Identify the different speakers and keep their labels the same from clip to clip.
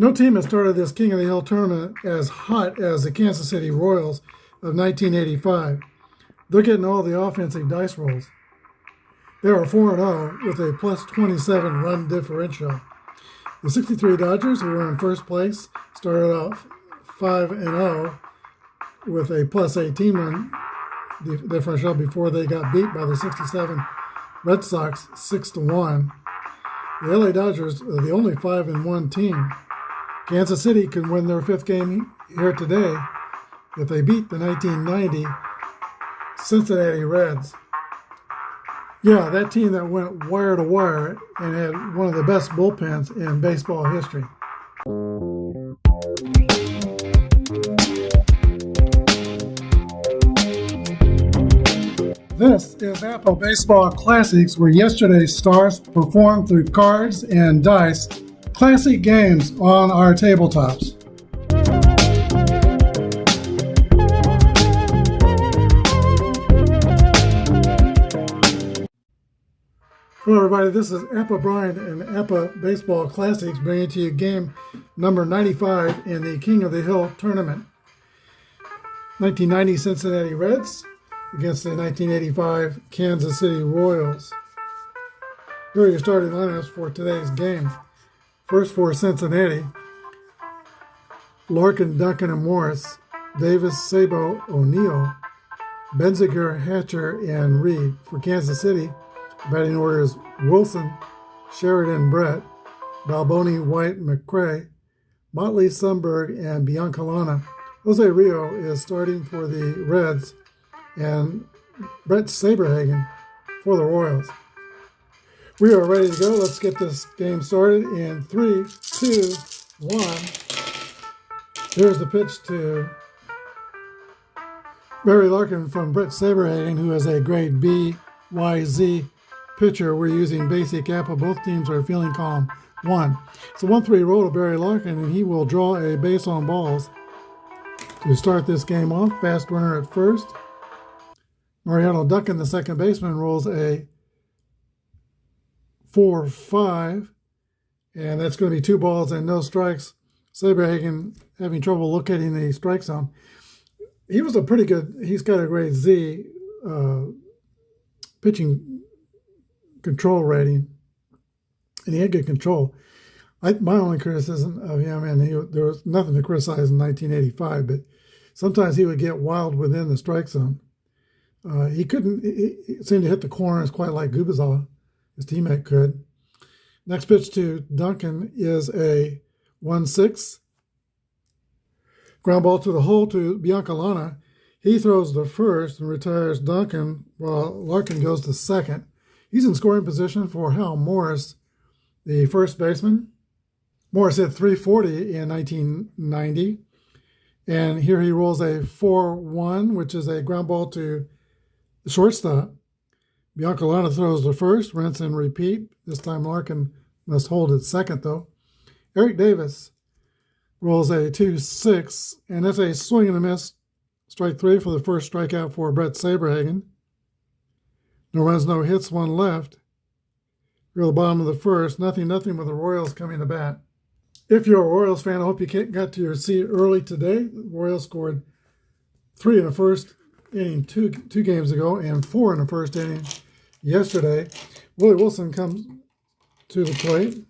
Speaker 1: No team has started this King of the Hill tournament as hot as the Kansas City Royals of 1985. They're getting all the offensive dice rolls. They are 4-0 with a plus 27 run differential. The 63 Dodgers, who were in first place, started off 5-0 with a plus 18 run differential before they got beat by the 67 Red Sox 6-1. The LA Dodgers are the only 5-1 team. Kansas City can win their fifth game here today if they beat the 1990 Cincinnati Reds. Yeah, that team that went wire to wire and had one of the best bullpens in baseball history. This is Apba Baseball Classics, where yesterday's stars performed through cards and dice, classic games on our tabletops. Hello everybody, this is Apba Bryant and Apba Baseball Classics bringing to you game number 95 in the King of the Hill tournament. 1990 Cincinnati Reds against the 1985 Kansas City Royals. Here are your starting lineups for today's game. First for Cincinnati, Larkin, Duncan, and Morris, Davis, Sabo, O'Neill, Benziger, Hatcher, and Reed. For Kansas City, the batting order is Wilson, Sheridan, Brett, Balboni, White, McCray, Motley, Sundberg, and Biancalana. Jose Rio is starting for the Reds, and Brett Saberhagen for the Royals. We are ready to go. Let's get this game started in 3, 2, 1. Here's the pitch to Barry Larkin from Brett Saberhagen, who is a grade B YZ pitcher. We're using basic Apba. Both teams are fielding column 1. It's a 1-3 roll to Barry Larkin, and he will draw a base on balls to start this game off. Fast runner at first. Mariano Duncan, the second baseman, rolls a 4-5, and that's going to be 2 balls and no strikes. Saberhagen having trouble locating the strike zone. He was a pretty good, he's got a grade Z pitching control rating, and he had good control. My only criticism of him, and there was nothing to criticize in 1985, but sometimes he would get wild within the strike zone. He seemed to hit the corners quite like Gubazov, his teammate, could. Next pitch to Duncan is a 1-6. Ground ball to the hole to Biancalana. He throws the first and retires Duncan while Larkin goes to second. He's in scoring position for Hal Morris, the first baseman. Morris hit .340 in 1990. And here he rolls a 4-1, which is a ground ball to the shortstop. Biancalana throws the first, rinse and repeat. This time Larkin must hold at second, though. Eric Davis rolls a 2-6, and that's a swing and a miss. Strike 3 for the first strikeout for Brett Saberhagen. No runs, no hits, 1 left. We're at the bottom of the first. 0-0 with the Royals coming to bat. If you're a Royals fan, I hope you got to your seat early today. The Royals scored 3 in the first inning two games ago and 4 in the first inning yesterday. Willie Wilson comes to the plate,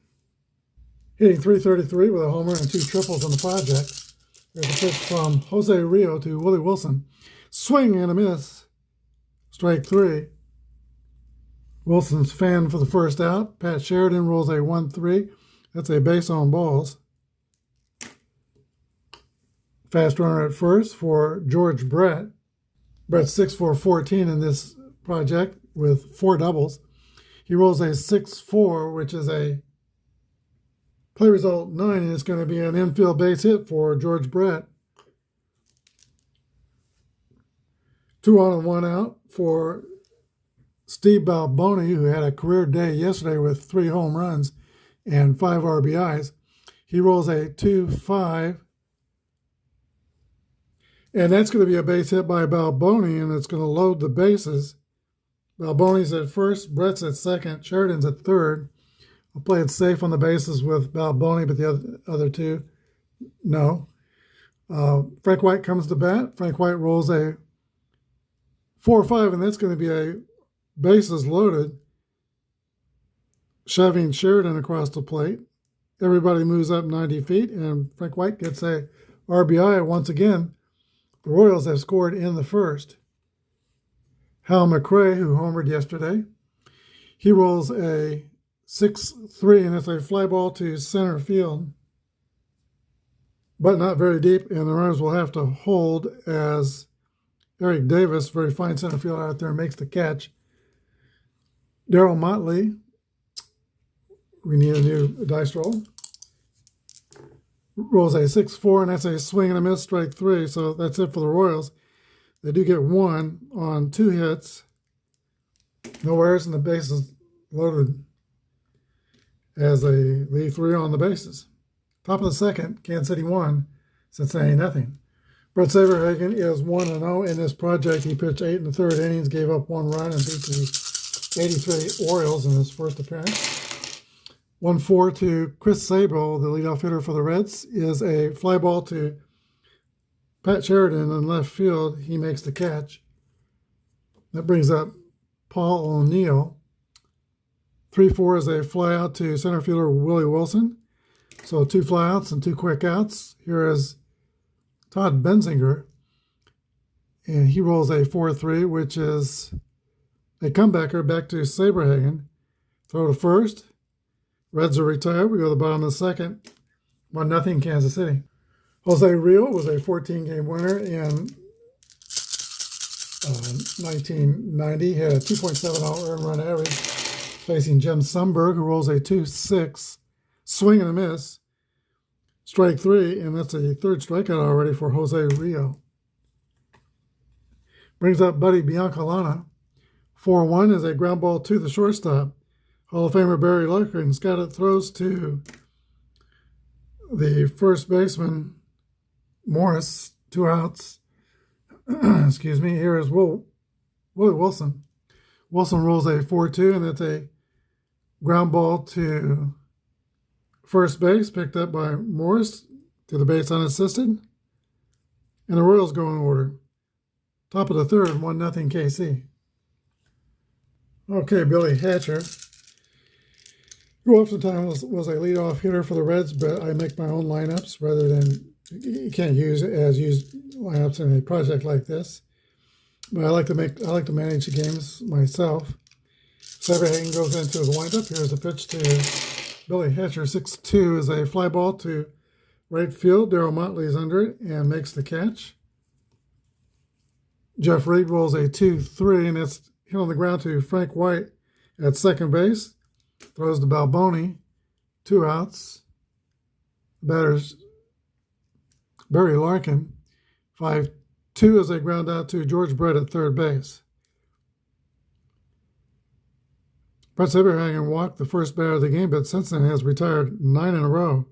Speaker 1: hitting .333 with a homer and 2 triples on the project. There's a pitch from Jose Rio to Willie Wilson. Swing and a miss. Strike 3. Wilson's fanned for the first out. Pat Sheridan rolls a 1-3. That's a base on balls. Fast runner at first for George Brett. Brett's 6-for-14 in this project with 4 doubles. He rolls a 6-4, which is a play result 9, and it's going to be an infield base hit for George Brett. 2 on and 1 out for Steve Balboni, who had a career day yesterday with 3 home runs and 5 RBIs. He rolls a 2-5. And that's going to be a base hit by Balboni, and it's going to load the bases. Balboni's at first, Brett's at second, Sheridan's at third. I'll play it safe on the bases with Balboni, but the other two, no. Frank White comes to bat. Frank White rolls a 4-5, and that's going to be a bases loaded, shoving Sheridan across the plate. Everybody moves up 90 feet, and Frank White gets a RBI. Once again, the Royals have scored in the first. Hal McRae, who homered yesterday, he rolls a 6-3, and it's a fly ball to center field, but not very deep, and the runners will have to hold as Eric Davis, very fine center fielder out there, makes the catch. Darryl Motley, we need a new dice roll, rolls a 6-4, and that's a swing and a miss, strike 3, so that's it for the Royals. They do get one on 2 hits, no errors, and the bases loaded as they leave 3 on the bases. Top of the second, Kansas City 1, Cincinnati nothing. Brett Saberhagen is 1-0 in this project. He pitched 8 1/3 innings, gave up 1 run, and beat the 83 Orioles in his first appearance. 1-4 to Chris Sable, the leadoff hitter for the Reds, is a fly ball to Pat Sheridan in left field. He makes the catch. That brings up Paul O'Neill. 3-4 is a fly out to center fielder Willie Wilson. So 2 flyouts and 2 quick outs. Here is Todd Benzinger, and he rolls a 4-3, which is a comebacker back to Saberhagen. Throw to first. Reds are retired. We go to the bottom of the second. 1-0 Kansas City. Jose Rio was a 14-game winner in 1990. He had a 2.70 earned run average, facing Jim Sumberg, who rolls a 2-6. Swing and a miss, strike 3, and that's a 3rd strikeout already for Jose Rio. Brings up Buddy Biancalana. 4-1 is a ground ball to the shortstop. Hall of Famer Barry Larkin's got it, throws to the first baseman, Morris, 2 outs. Excuse me, here is Willie Wilson. Wilson rolls a 4-2, and that's a ground ball to first base, picked up by Morris to the base unassisted. And the Royals go in order. Top of the third, 1-0 KC. Okay, Billy Hatcher, who oftentimes was a leadoff hitter for the Reds, but I make my own lineups rather than, you can't use lineups in a project like this. But I like to manage the games myself. Saberhagen goes into the windup. Here's a pitch to Billy Hatcher. 6-2 is a fly ball to right field. Darryl Motley is under it and makes the catch. Jeff Reed rolls a 2-3, and it's hit on the ground to Frank White at second base. Throws to Balboni. 2 outs. Batter's Barry Larkin. 5-2 is a ground out to George Brett at third base. Brett Saberhagen walked the first batter of the game, but since then has retired 9 in a row.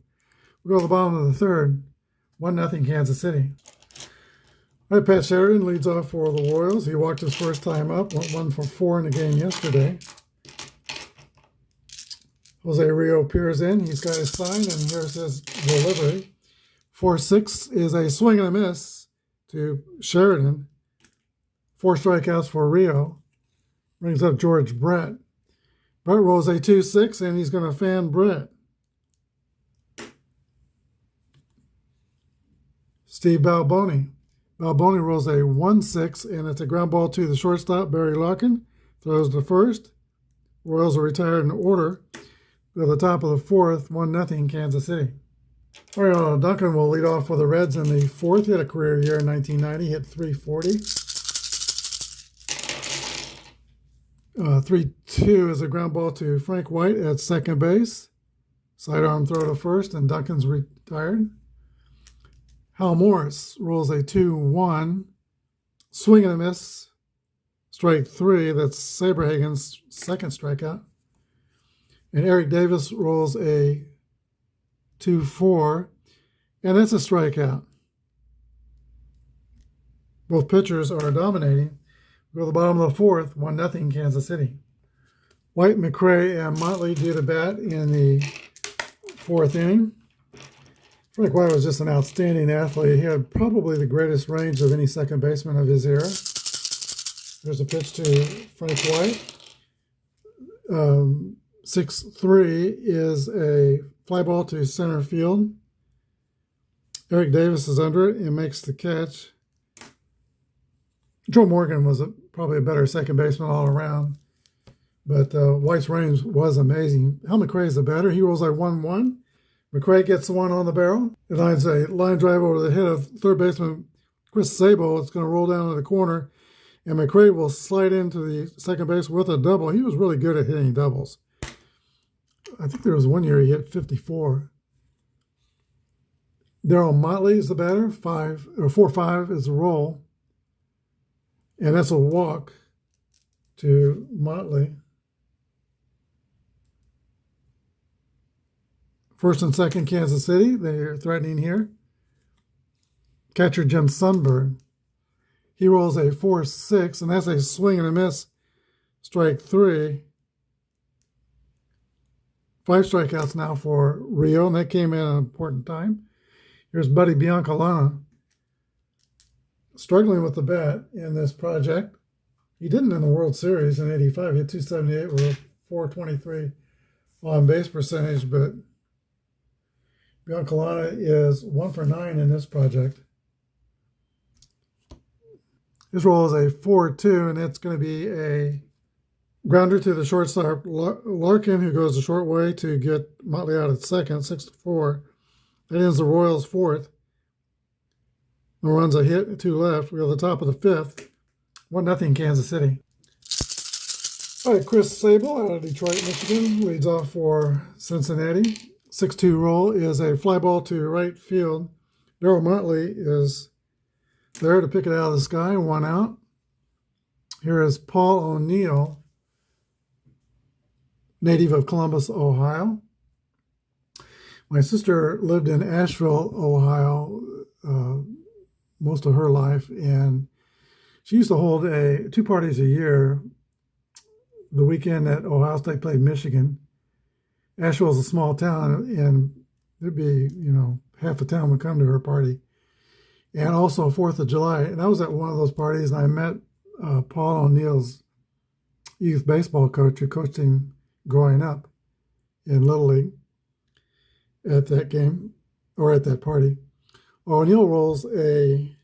Speaker 1: We go to the bottom of the third, 1-0 Kansas City. All right, Pat Sheridan leads off for the Royals. He walked his first time up, went 1 for 4 in the game yesterday. Jose Rio peers in. He's got his sign, and here's his delivery. 4-6 is a swing and a miss to Sheridan. 4 strikeouts for Rio. Brings up George Brett. Brett rolls a 2-6, and he's going to fan Brett. Steve Balboni. Balboni rolls a 1-6, and it's a ground ball to the shortstop, Barry Larkin. Throws to first. Royals are retired in order. Go to the top of the fourth, 1-0 Kansas City. Ariana Duncan will lead off for the Reds in the fourth. He had a career year in 1990, hit .340. 3-2 is a ground ball to Frank White at second base. Sidearm throw to first, and Duncan's retired. Hal Morris rolls a 2-1. Swing and a miss. Strike 3. That's Saberhagen's second strikeout. And Eric Davis rolls a 2-4. And that's a strikeout. Both pitchers are dominating. Go to the bottom of the fourth, 1-0 Kansas City. White, McRae, and Motley do the bat in the fourth inning. Frank White was just an outstanding athlete. He had probably the greatest range of any second baseman of his era. There's a pitch to Frank White. 6-3 is a fly ball to center field. Eric Davis is under it and makes the catch. Joe Morgan was probably a better second baseman all around, but White's range was amazing. Hal McRae is the batter. He rolls a 1-1. McRae gets the one on the barrel. It lines a line drive over the head of third baseman Chris Sable. It's going to roll down to the corner, and McRae will slide into the second base with a double. He was really good at hitting doubles. I think there was one year he hit 54. Darryl Motley is the batter. 4-5 is the roll. And that's a walk to Motley. First and second, Kansas City. They're threatening here. Catcher Jim Sundberg. He rolls a 4-6, and that's a swing and a miss. Strike 3. 5 strikeouts now for Rio, and that came in at an important time. Here's Buddy Biancalana struggling with the bat in this project. He didn't in the World Series in '85. He had 278 with a 423 on base percentage, but Biancalana is 1 for 9 in this project. His roll is a 4-2, and it's going to be a grounder to the shortstop Larkin, who goes the short way to get Motley out at second, 6-4. That ends the Royals' fourth. No runs, a hit, 2 left. We're at the top of the fifth. 1-0 Kansas City. All right, Chris Sable out of Detroit, Michigan, leads off for Cincinnati. 6-2 roll is a fly ball to right field. Darryl Motley is there to pick it out of the sky, 1 out. Here is Paul O'Neill, native of Columbus, Ohio. My sister lived in Asheville, Ohio, most of her life, and she used to hold 2 parties a year. The weekend that Ohio State played Michigan. Asheville's a small town, and there'd be, half the town would come to her party. And also 4th of July. And I was at one of those parties, and I met Paul O'Neill's youth baseball coach, who coached him growing up in Little League at that game, or at that party. O'Neill rolls a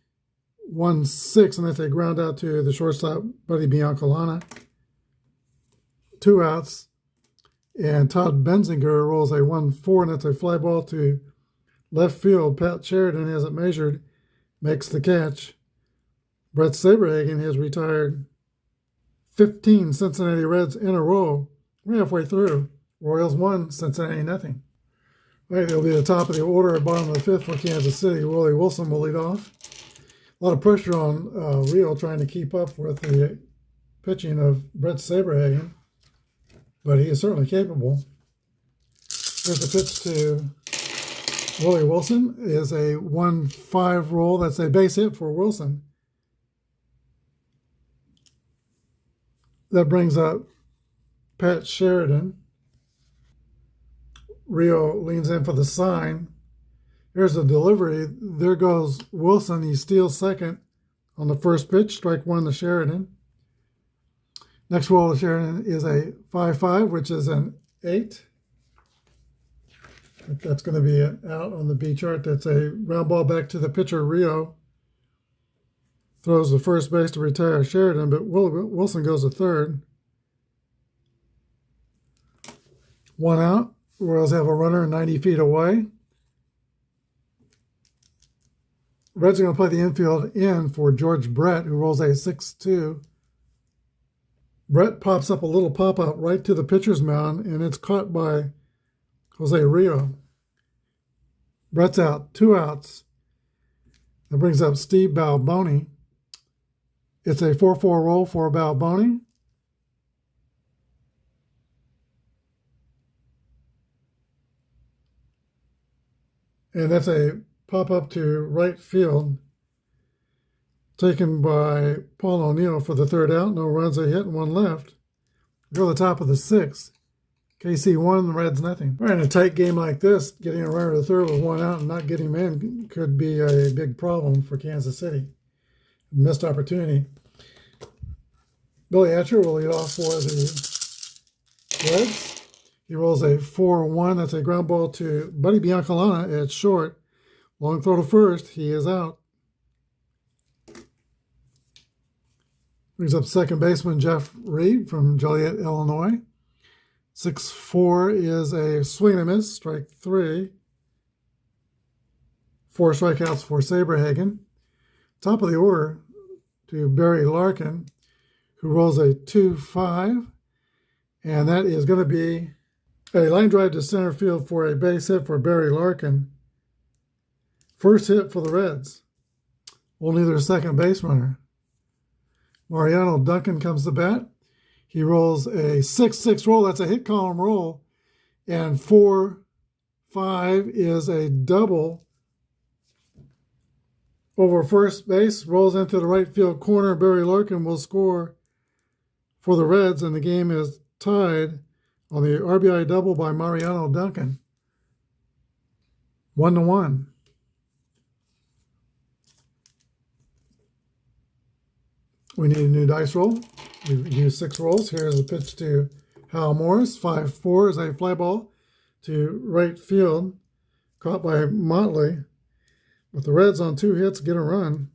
Speaker 1: 1-6, and that's a ground out to the shortstop, Buddy Biancalana. 2 outs. And Todd Benzinger rolls a 1-4, and that's a fly ball to left field. Pat Sheridan has it measured, makes the catch. Brett Saberhagen has retired 15 Cincinnati Reds in a row. We're halfway through. Royals 1, Cincinnati 0. All right, it'll be the top of the order at bottom of the fifth for Kansas City. Willie Wilson will lead off. A lot of pressure on Rio trying to keep up with the pitching of Brett Saberhagen, but he is certainly capable. Here's the pitch to Willie Wilson. It is a 1-5 roll. That's a base hit for Wilson. That brings up Pat Sheridan. Rio leans in for the sign. Here's the delivery. There goes Wilson. He steals second on the first pitch. Strike 1 to Sheridan. Next roll to Sheridan is a 5-5, which is an 8. That's going to be an out on the B chart. That's a ground ball back to the pitcher, Rio. Throws the first base to retire Sheridan, but Wilson goes to third. 1 out. Royals have a runner 90 feet away. Reds are going to play the infield in for George Brett, who rolls a 6-2. Brett pops up a little pop-up right to the pitcher's mound, and it's caught by Jose Rio. Brett's out, 2 outs. That brings up Steve Balboni. It's a 4-4 roll for Balboni. And that's a pop-up to right field, taken by Paul O'Neill for the 3rd out. No runs, a hit, and 1 left. Go to the top of the sixth. KC won, the Reds nothing. All right, in a tight game like this, getting a runner to third with one out and not getting him in could be a big problem for Kansas City. Missed opportunity. Billy Etcher will lead off for the Reds. He rolls a 4-1. That's a ground ball to Buddy Biancalana at short. Long throw to first. He is out. Brings up second baseman Jeff Reed from Joliet, Illinois. 6-4 is a swing and a miss, strike 3. 4 strikeouts for Saberhagen. Top of the order to Barry Larkin, who rolls a 2-5. And that is going to be a line drive to center field for a base hit for Barry Larkin. First hit for the Reds. Only their second base runner. Mariano Duncan comes to bat. He rolls a 6-6 roll. That's a hit column roll. And 4-5 is a double over first base. Rolls into the right field corner. Barry Larkin will score for the Reds, and the game is tied on the RBI double by Mariano Duncan. 1-1. We need a new dice roll. We've used 6 rolls. Here's a pitch to Hal Morris. 5-4 is a fly ball to right field. Caught by Motley. With the Reds on 2 hits, get a run.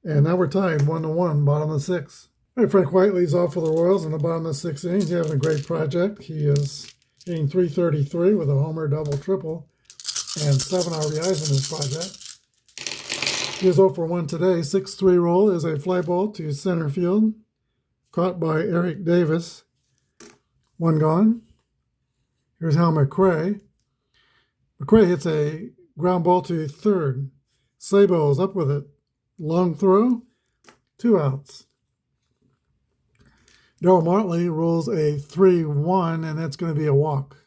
Speaker 1: And now we're tied 1-1, bottom of the 6th. All right, Frank White leads off for the Royals in the bottom of the 6th inning. He's having a great project. He is hitting .333 with a homer, double, triple, and 7 RBIs in this project. He is 0 for 1 today. 6-3 roll is a fly ball to center field. Caught by Eric Davis. 1 gone. Here's Hal McRae. McRae hits a ground ball to third. Sabo is up with it. Long throw. 2 outs. Darryl Motley rolls a 3-1, and that's going to be a walk.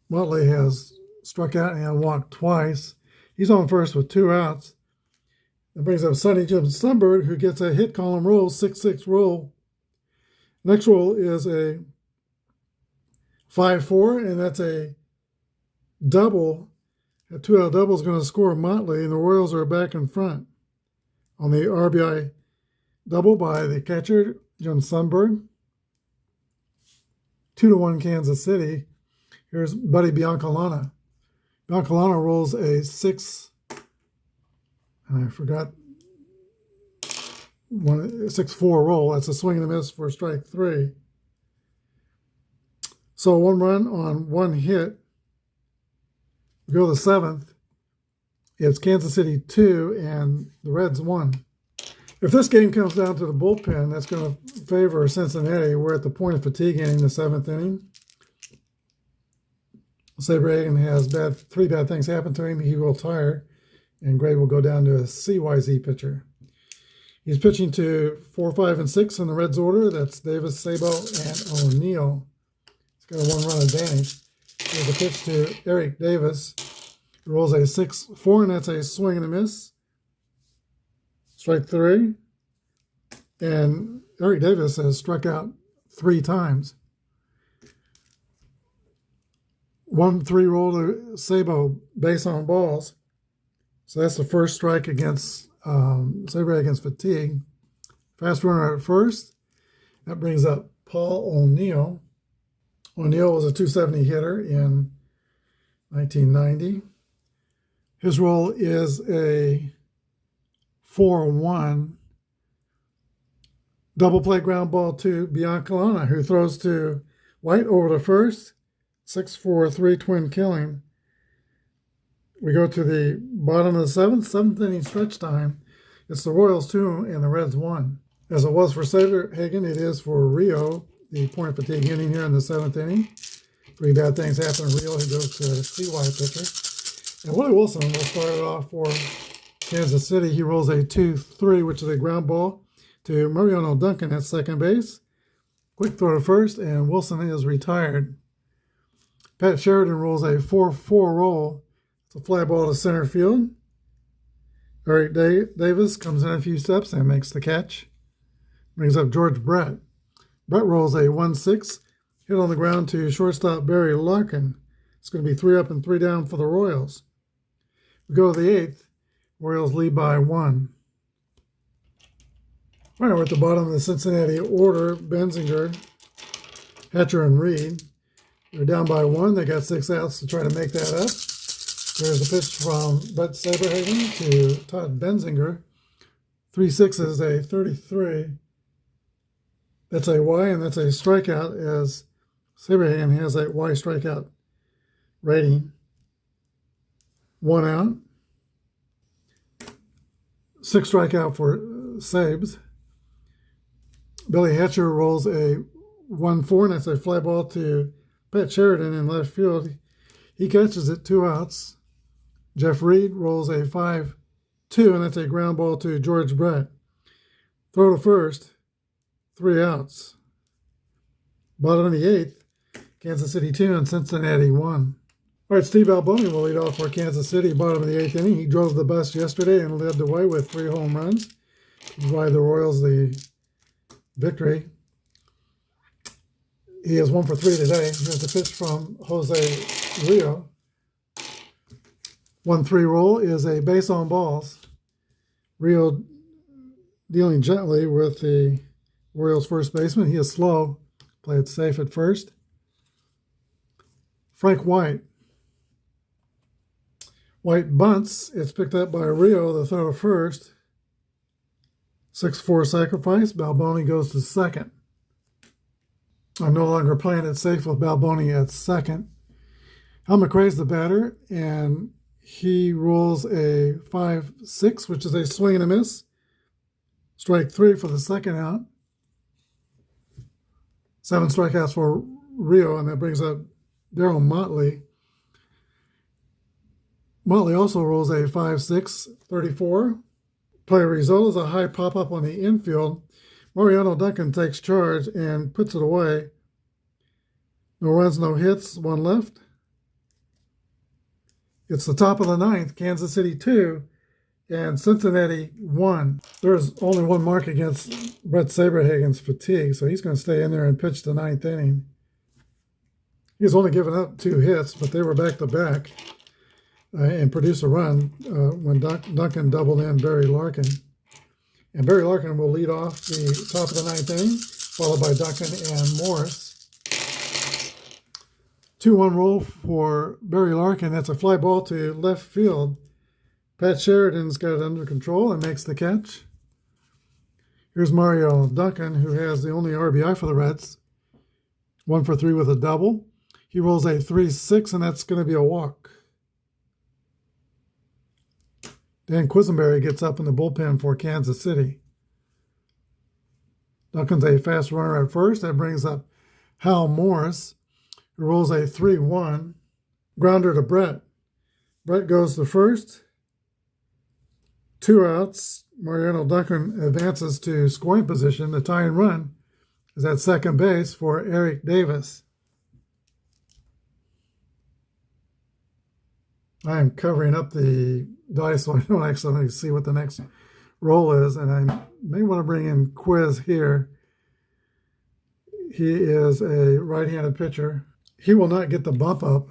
Speaker 1: Motley has struck out and walked twice. He's on first with 2 outs. That brings up Sonny Jim Sunbird, who gets a hit column roll, 6-6 roll. Next roll is a 5-4, and that's a double. A 2-out double is going to score Motley, and the Royals are back in front on the RBI double by the catcher, Jim Sunbird. 2-1 Kansas City. Here's Buddy Biancalana. Biancalana rolls a 6, and I forgot, 6-4 roll. That's a swing and a miss for strike 3. So 1 run on 1 hit. We go to the 7th. It's Kansas City 2 and the Reds 1. If this game comes down to the bullpen, that's going to favor Cincinnati. We're at the point of fatigue inning, the 7th inning. Saberhagen has 3 bad things happen to him. He will tire, and Gray will go down to a CYZ pitcher. He's pitching to 4, 5, and 6 in the Reds order. That's Davis, Sabo, and O'Neill. He's got a 1-run advantage. Here's a pitch to Eric Davis. He rolls a 6-4, and that's a swing and a miss. Strike 3. And Eric Davis has struck out 3 times. 1-3 roll to Sabo, base on balls. So that's the first strike against Saberhagen's fatigue. Fast runner at first. That brings up Paul O'Neill. O'Neill was a .270 hitter in 1990. His role is a 4-1 double play ground ball to Biancalana, who throws to White over to first. 6-4-3 twin killing. We go to the bottom of the 7th inning stretch time. It's the Royals 2 and the Reds 1. As it was for Saberhagen, it is for Rio, the point of fatigue inning here in the 7th inning. 3 bad things happen to Rio. He goes to a CY pitcher. And Willie Wilson will start it off for Kansas City. He rolls a 2-3, which is a ground ball to Mariano Duncan at second base. Quick throw to first, and Wilson is retired. Pat Sheridan rolls a 4-4 roll. It's a fly ball to center field. Eric Davis comes in a few steps and makes the catch. Brings up George Brett. Brett rolls a 1-6, hit on the ground to shortstop Barry Larkin. It's going to be 3 up and 3 down for the Royals. We go to the 8th. Royals lead by 1. All right, we're at the bottom of the Cincinnati order. Benzinger, Hatcher, and Reed. They're down by 1. They got 6 outs to try to make that up. There's a pitch from Brett Saberhagen to Todd Benzinger. 3 6s, a 33. That's a Y, and that's a strikeout, as Saberhagen has a Y strikeout rating. 1 out. 6 strikeout for Sabes. Billy Hatcher rolls a 1-4, and that's a fly ball to Pat Sheridan in left field. He catches it, 2 outs. Jeff Reed rolls a 5-2, and that's a ground ball to George Brett. Throw to first, 3 outs. Bottom of the 8th, Kansas City 2 and Cincinnati 1. All right, Steve Alboni will lead off for Kansas City, bottom of the 8th inning. He drove the bus yesterday and led the way with 3 home runs to provide the Royals the victory. He is 1 for 3 today. Here's the pitch from Jose Rio. 1-3 roll is a base on balls. Rio dealing gently with the Royals first baseman. He is slow. Play it safe at first. Frank White. White bunts. It's picked up by Rio, the throw to first. 6-4 sacrifice. Balboni goes to second. I'm no longer playing it safe with Balboni at second. Hal McRae's the batter, and he rolls a 5-6, which is a swing and a miss. Strike 3 for the second out. 7 strikeouts for Rio, and that brings up Darryl Motley. Motley also rolls a 5-6, 34. Play result is a high pop-up on the infield. Mariano Duncan takes charge and puts it away. No runs, no hits, 1 left. It's the top of the 9th, Kansas City 2 and Cincinnati 1. There's only 1 mark against Brett Saberhagen's fatigue, so he's going to stay in there and pitch the 9th inning. He's only given up 2 hits, but they were back-to-back and produced a run when Duncan doubled in Barry Larkin. And Barry Larkin will lead off the top of the 9th inning, followed by Duncan and Morris. 2-1 roll for Barry Larkin. That's a fly ball to left field. Pat Sheridan's got it under control and makes the catch. Here's Mario Duncan, who has the only RBI for the Reds. 1 for 3 with a double. He rolls a 3-6, and that's going to be a walk. Dan Quisenberry gets up in the bullpen for Kansas City. Duncan's a fast runner at first. That brings up Hal Morris, who rolls a 3-1. Grounder to Brett. Brett goes to first. 2 outs. Mariano Duncan advances to scoring position. The tying run is at second base for Eric Davis. I am covering up the dice so I don't actually see what the next roll is, and I may want to bring in Quiz here. He is a right-handed pitcher. He will not get the bump up.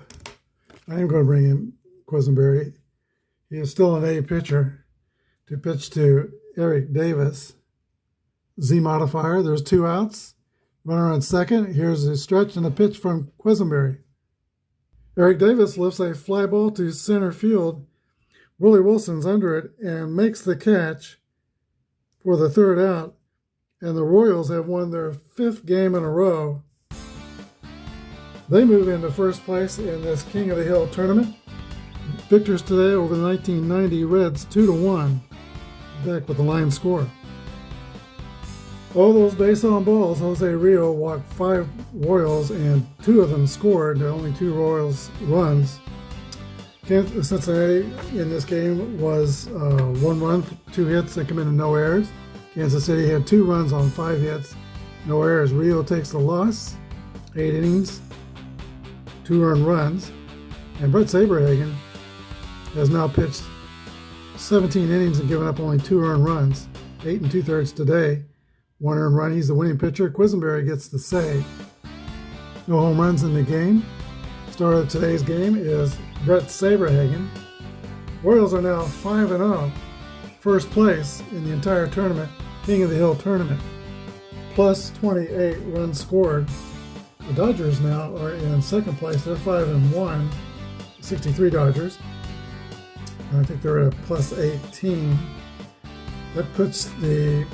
Speaker 1: I am going to bring in Quisenberry. He is still an A pitcher to pitch to Eric Davis. Z modifier. There's 2 outs. Runner on second. Here's a stretch and a pitch from Quisenberry. Eric Davis lifts a fly ball to center field. Willie Wilson's under it and makes the catch for the 3rd out. And the Royals have won their 5th game in a row. They move into first place in this King of the Hill tournament. Victors today over the 1990 Reds 2-1. Back with the line score. All those base on balls, Jose Rio walked 5 Royals and 2 of them scored. Only 2 Royals runs. Cincinnati in this game was 1 run, 2 hits. They come in and no errors. Kansas City had 2 runs on 5 hits, no errors. Rio takes the loss, 8 innings, 2 earned runs. And Brett Saberhagen has now pitched 17 innings and given up only 2 earned runs, 8 2/3 today. 1 earned run. He's the winning pitcher. Quisenberry gets the save. No home runs in the game. Star of today's game is Brett Saberhagen. Royals are now 5-0. First place in the entire tournament. King of the Hill tournament. Plus 28 runs scored. The Dodgers now are in second place. They're 5-1. 63 Dodgers. I think they're at a plus 18. That puts the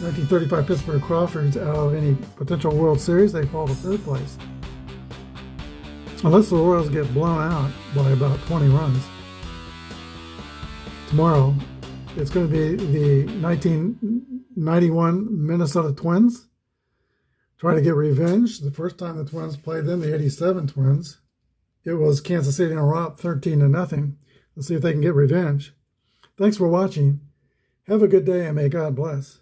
Speaker 1: 1935 Pittsburgh Crawfords out of any potential World Series. They fall to third place. Unless the Royals get blown out by about 20 runs. Tomorrow, it's going to be the 1991 Minnesota Twins. Try to get revenge. The first time the Twins played them, the 87 Twins, it was Kansas City in a rout, 13-0. Let's see if they can get revenge. Thanks for watching. Have a good day and may God bless.